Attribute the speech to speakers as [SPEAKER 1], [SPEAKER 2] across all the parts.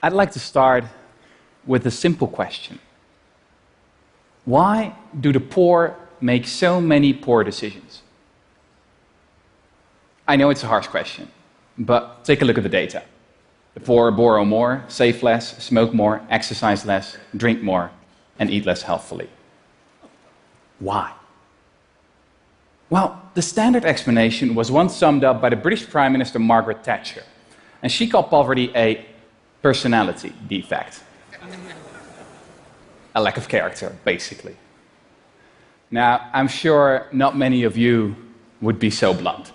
[SPEAKER 1] I'd like to start with a simple question. Why do the poor make so many poor decisions? I know it's a harsh question, but take a look at the data. The poor borrow more, save less, smoke more, exercise less, drink more, and eat less healthfully. Why? Well, the standard explanation was once summed up by the British Prime Minister Margaret Thatcher, and she called poverty a personality defect. A lack of character, basically. Now, I'm sure not many of you would be so blunt.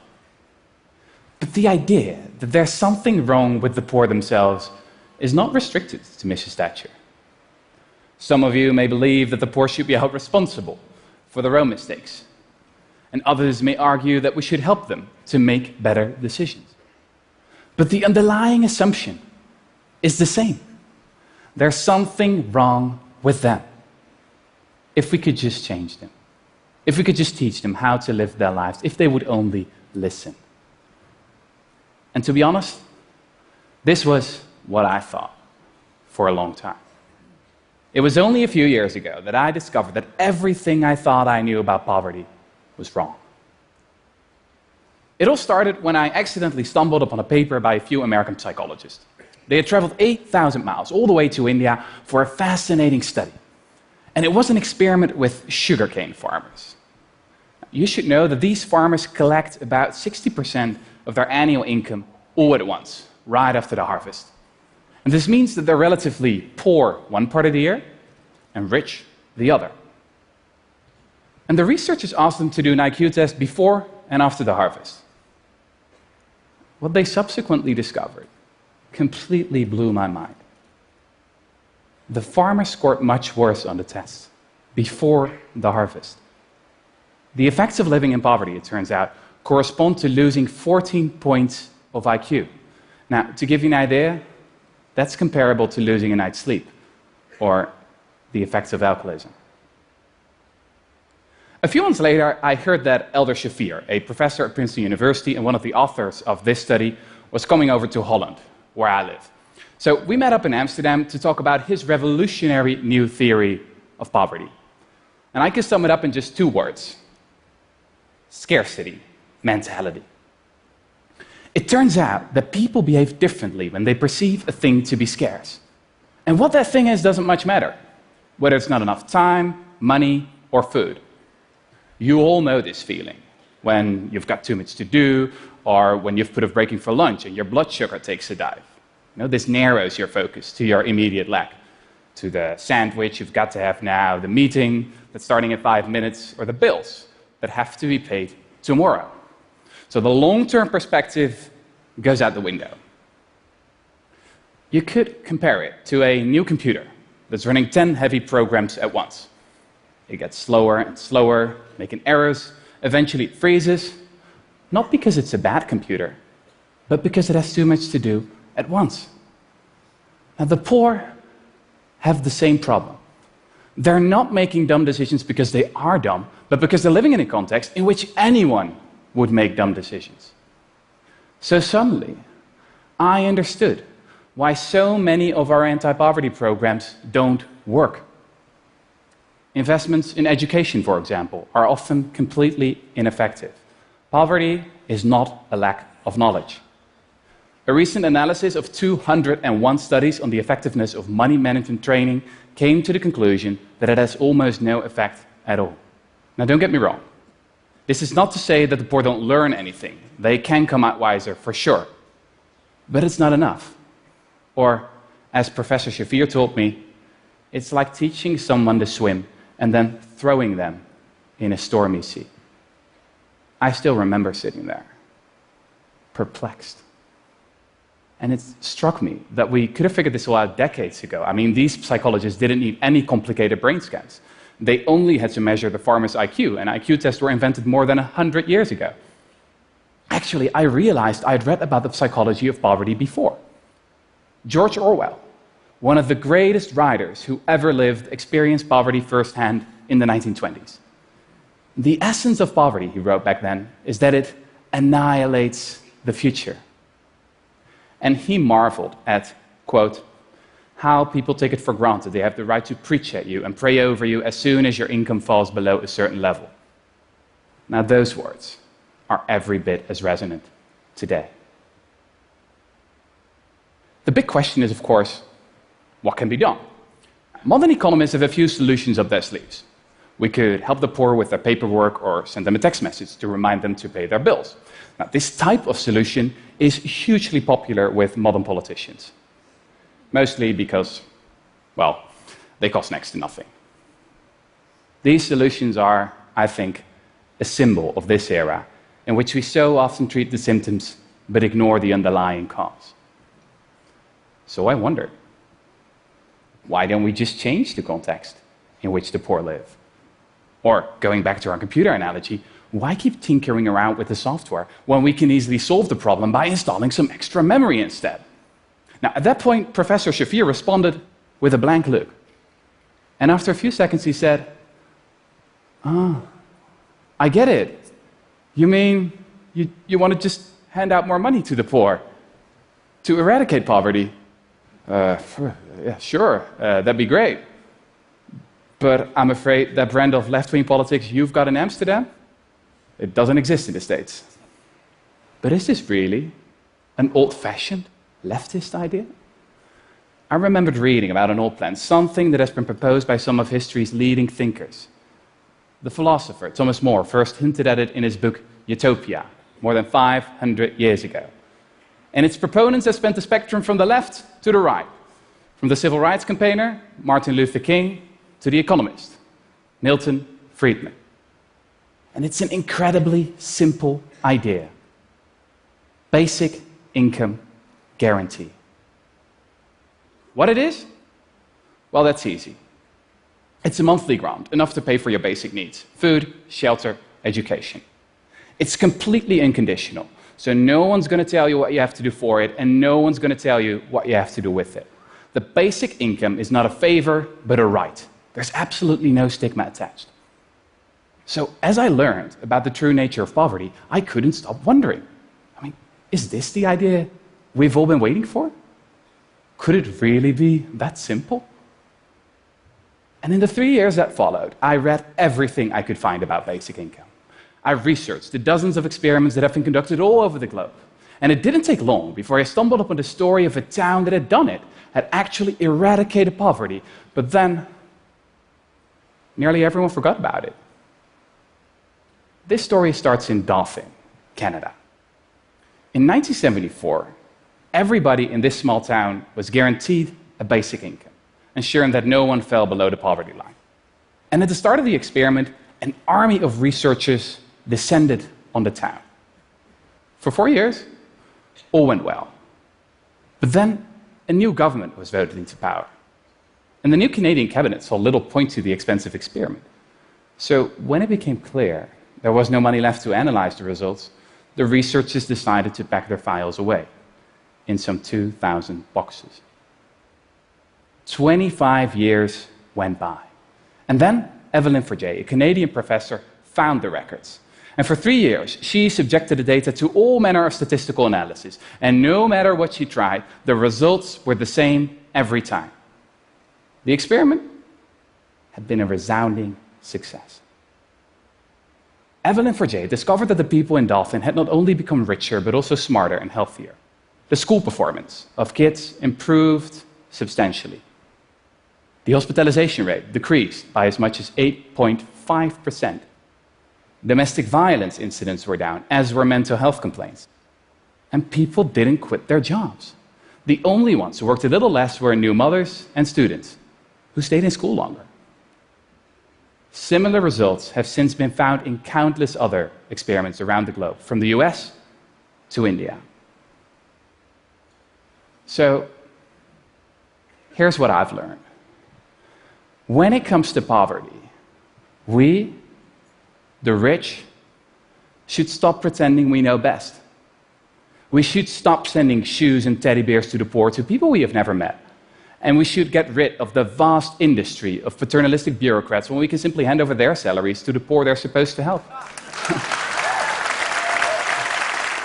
[SPEAKER 1] But the idea that there's something wrong with the poor themselves is not restricted to Mrs. Thatcher. Some of you may believe that the poor should be held responsible for their own mistakes, and others may argue that we should help them to make better decisions. But the underlying assumption is the same. There's something wrong with them. If we could just change them, if we could just teach them how to live their lives, if they would only listen. And to be honest, this was what I thought for a long time. It was only a few years ago that I discovered that everything I thought I knew about poverty was wrong. It all started when I accidentally stumbled upon a paper by a few American psychologists. They had traveled 8,000 miles all the way to India for a fascinating study. And it was an experiment with sugarcane farmers. You should know that these farmers collect about 60% of their annual income all at once, right after the harvest. And this means that they're relatively poor one part of the year and rich the other. And the researchers asked them to do an IQ test before and after the harvest. What they subsequently discovered completely blew my mind. The farmers scored much worse on the test before the harvest. The effects of living in poverty, it turns out, correspond to losing 14 points of IQ. Now, to give you an idea, that's comparable to losing a night's sleep, or the effects of alcoholism. A few months later, I heard that Elder Shafir, a professor at Princeton University and one of the authors of this study, was coming over to Holland, where I live. So we met up in Amsterdam to talk about his revolutionary new theory of poverty. And I can sum it up in just 2 words: scarcity mentality. It turns out that people behave differently when they perceive a thing to be scarce. And what that thing is doesn't much matter, whether it's not enough time, money, or food. You all know this feeling when you've got too much to do, or when you've put off breaking for lunch and your blood sugar takes a dive. You know, this narrows your focus to your immediate lack, to the sandwich you've got to have now, the meeting that's starting in 5 minutes, or the bills that have to be paid tomorrow. So the long-term perspective goes out the window. You could compare it to a new computer that's running 10 heavy programs at once. It gets slower and slower, making errors. Eventually it freezes, not because it's a bad computer, but because it has too much to do at once. Now, the poor have the same problem. They're not making dumb decisions because they are dumb, but because they're living in a context in which anyone would make dumb decisions. So suddenly, I understood why so many of our anti-poverty programs don't work. Investments in education, for example, are often completely ineffective. Poverty is not a lack of knowledge. A recent analysis of 201 studies on the effectiveness of money management training came to the conclusion that it has almost no effect at all. Now, don't get me wrong. This is not to say that the poor don't learn anything. They can come out wiser, for sure. But it's not enough. Or, as Professor Shafir told me, it's like teaching someone to swim and then throwing them in a stormy sea. I still remember sitting there, perplexed. And it struck me that we could have figured this all out decades ago. I mean, these psychologists didn't need any complicated brain scans. They only had to measure the farmer's IQ, and IQ tests were invented more than 100 years ago. Actually, I realized I'd read about the psychology of poverty before. George Orwell, one of the greatest writers who ever lived, experienced poverty firsthand in the 1920s. The essence of poverty, he wrote back then, is that it annihilates the future. And he marveled at, quote, how people take it for granted they have the right to preach at you and pray over you as soon as your income falls below a certain level. Now, those words are every bit as resonant today. The big question is, of course, what can be done? Modern economists have a few solutions up their sleeves. We could help the poor with their paperwork or send them a text message to remind them to pay their bills. Now, this type of solution is hugely popular with modern politicians, mostly because, well, they cost next to nothing. These solutions are, I think, a symbol of this era in which we so often treat the symptoms but ignore the underlying cause. So I wondered, why don't we just change the context in which the poor live? Or, going back to our computer analogy, why keep tinkering around with the software when we can easily solve the problem by installing some extra memory instead? Now, at that point, Professor Shafir responded with a blank look. And after a few seconds, he said, I get it. You mean you want to just hand out more money to the poor to eradicate poverty? Yeah, sure, that'd be great. But I'm afraid that brand of left-wing politics you've got in Amsterdam, it doesn't exist in the States. But is this really an old-fashioned leftist idea? I remembered reading about an old plan, something that has been proposed by some of history's leading thinkers. The philosopher Thomas More first hinted at it in his book Utopia, more than 500 years ago. And its proponents have spanned the spectrum from the left to the right, from the civil rights campaigner, Martin Luther King, to the economist, Milton Friedman. And it's an incredibly simple idea. Basic income guarantee. What it is? Well, that's easy. It's a monthly grant, enough to pay for your basic needs: food, shelter, education. It's completely unconditional, so no one's going to tell you what you have to do for it, and no one's going to tell you what you have to do with it. The basic income is not a favor, but a right. There's absolutely no stigma attached. So as I learned about the true nature of poverty, I couldn't stop wondering. I mean, is this the idea we've all been waiting for? Could it really be that simple? And in the 3 years that followed, I read everything I could find about basic income. I researched the dozens of experiments that have been conducted all over the globe. And it didn't take long before I stumbled upon the story of a town that had done it, had actually eradicated poverty, but then nearly everyone forgot about it. This story starts in Dauphin, Canada. In 1974, everybody in this small town was guaranteed a basic income, ensuring that no one fell below the poverty line. And at the start of the experiment, an army of researchers descended on the town. For 4 years, all went well. But then a new government was voted into power. And the new Canadian cabinet saw little point to the expensive experiment. So when it became clear there was no money left to analyze the results, the researchers decided to pack their files away in some 2,000 boxes. 25 years went by. And then Evelyn Forget, a Canadian professor, found the records. And for 3 years, she subjected the data to all manner of statistical analysis. And no matter what she tried, the results were the same every time. The experiment had been a resounding success. Evelyn Forget discovered that the people in Dauphin had not only become richer, but also smarter and healthier. The school performance of kids improved substantially. The hospitalization rate decreased by as much as 8.5%. Domestic violence incidents were down, as were mental health complaints. And people didn't quit their jobs. The only ones who worked a little less were new mothers and students, who stayed in school longer. Similar results have since been found in countless other experiments around the globe, from the US to India. So, here's what I've learned. When it comes to poverty, we, the rich, should stop pretending we know best. We should stop sending shoes and teddy bears to the poor, to people we have never met. And we should get rid of the vast industry of paternalistic bureaucrats when we can simply hand over their salaries to the poor they're supposed to help.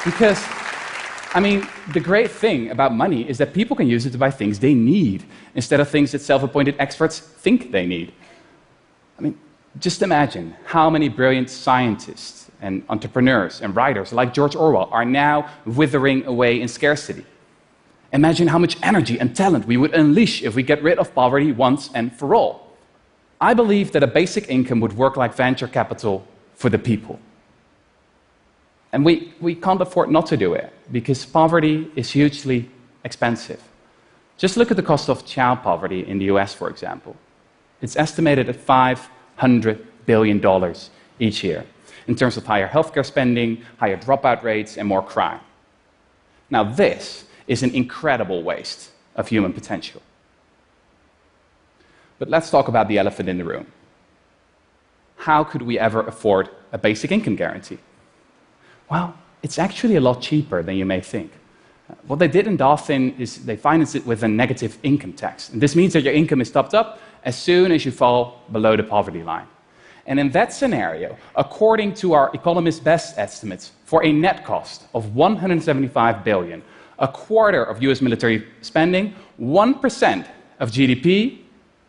[SPEAKER 1] Because I mean, the great thing about money is that people can use it to buy things they need instead of things that self-appointed experts think they need. I mean, just imagine how many brilliant scientists and entrepreneurs and writers like George Orwell are now withering away in scarcity. Imagine how much energy and talent we would unleash if we get rid of poverty once and for all. I believe that a basic income would work like venture capital for the people. And we can't afford not to do it, because poverty is hugely expensive. Just look at the cost of child poverty in the US, for example. It's estimated at $500 billion each year, in terms of higher healthcare spending, higher dropout rates, and more crime. Now, this is an incredible waste of human potential. But let's talk about the elephant in the room. How could we ever afford a basic income guarantee? Well, it's actually a lot cheaper than you may think. What they did in Dauphin is they financed it with a negative income tax. And this means that your income is topped up as soon as you fall below the poverty line. And in that scenario, according to our economists' best estimates, for a net cost of $175 billion, a quarter of US military spending, 1% of GDP,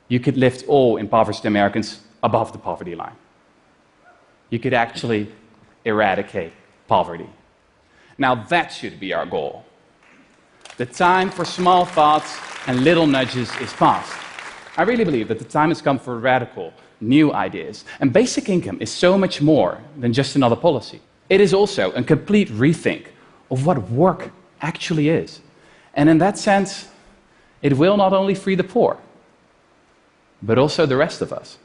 [SPEAKER 1] you could lift all impoverished Americans above the poverty line. You could actually eradicate poverty. Now that should be our goal. The time for small thoughts and little nudges is past. I really believe that the time has come for radical, new ideas. And basic income is so much more than just another policy. It is also a complete rethink of what work actually is. And in that sense, it will not only free the poor, but also the rest of us.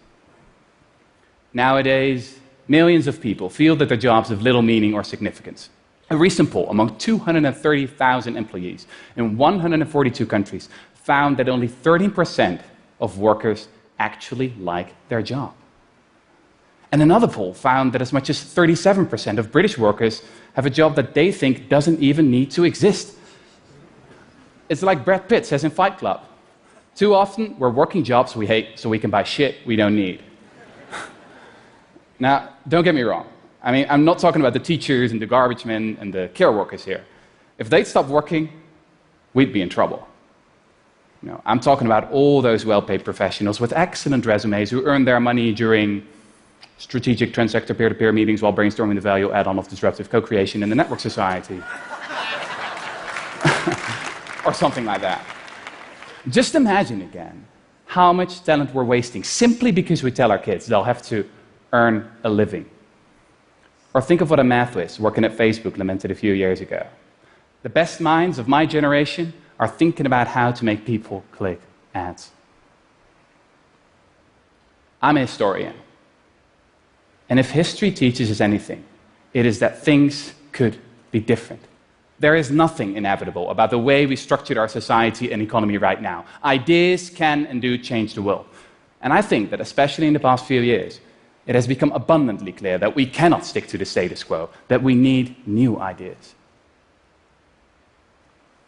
[SPEAKER 1] Nowadays, millions of people feel that their jobs have little meaning or significance. A recent poll among 230,000 employees in 142 countries found that only 13% of workers actually like their job. And another poll found that as much as 37% of British workers have a job that they think doesn't even need to exist. It's like Brad Pitt says in Fight Club. Too often, we're working jobs we hate so we can buy shit we don't need. Now, don't get me wrong. I mean, I'm not talking about the teachers and the garbage men and the care workers here. If they'd stop working, we'd be in trouble. No, I'm talking about all those well-paid professionals with excellent resumes who earn their money during strategic transsector peer-to-peer meetings while brainstorming the value add-on of disruptive co-creation in the network society. Or something like that. Just imagine again how much talent we're wasting simply because we tell our kids they'll have to earn a living. Or think of what a math whiz working at Facebook lamented a few years ago. The best minds of my generation are thinking about how to make people click ads. I'm a historian. And if history teaches us anything, it is that things could be different. There is nothing inevitable about the way we structured our society and economy right now. Ideas can and do change the world. And I think that especially in the past few years, it has become abundantly clear that we cannot stick to the status quo, that we need new ideas.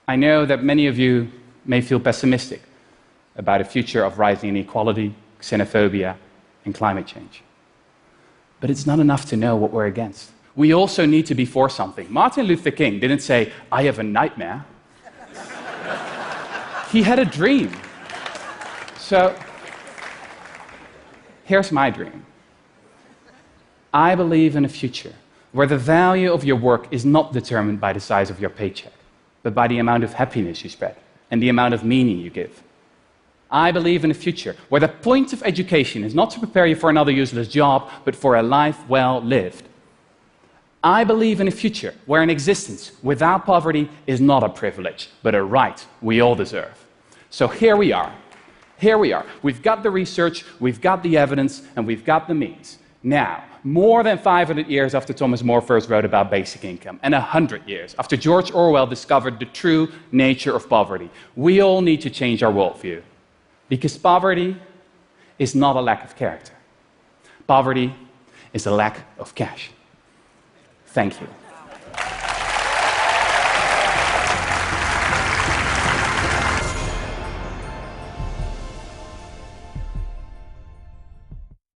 [SPEAKER 1] I know that many of you may feel pessimistic about a future of rising inequality, xenophobia, and climate change. But it's not enough to know what we're against. We also need to be for something. Martin Luther King didn't say, "I have a nightmare." He had a dream. So, here's my dream. I believe in a future where the value of your work is not determined by the size of your paycheck, but by the amount of happiness you spread and the amount of meaning you give. I believe in a future where the point of education is not to prepare you for another useless job, but for a life well lived. I believe in a future where an existence without poverty is not a privilege, but a right we all deserve. So here we are. Here we are. We've got the research, we've got the evidence, and we've got the means. Now, more than 500 years after Thomas More first wrote about basic income, and 100 years after George Orwell discovered the true nature of poverty, we all need to change our worldview. Because poverty is not a lack of character. Poverty is a lack of cash. Thank you.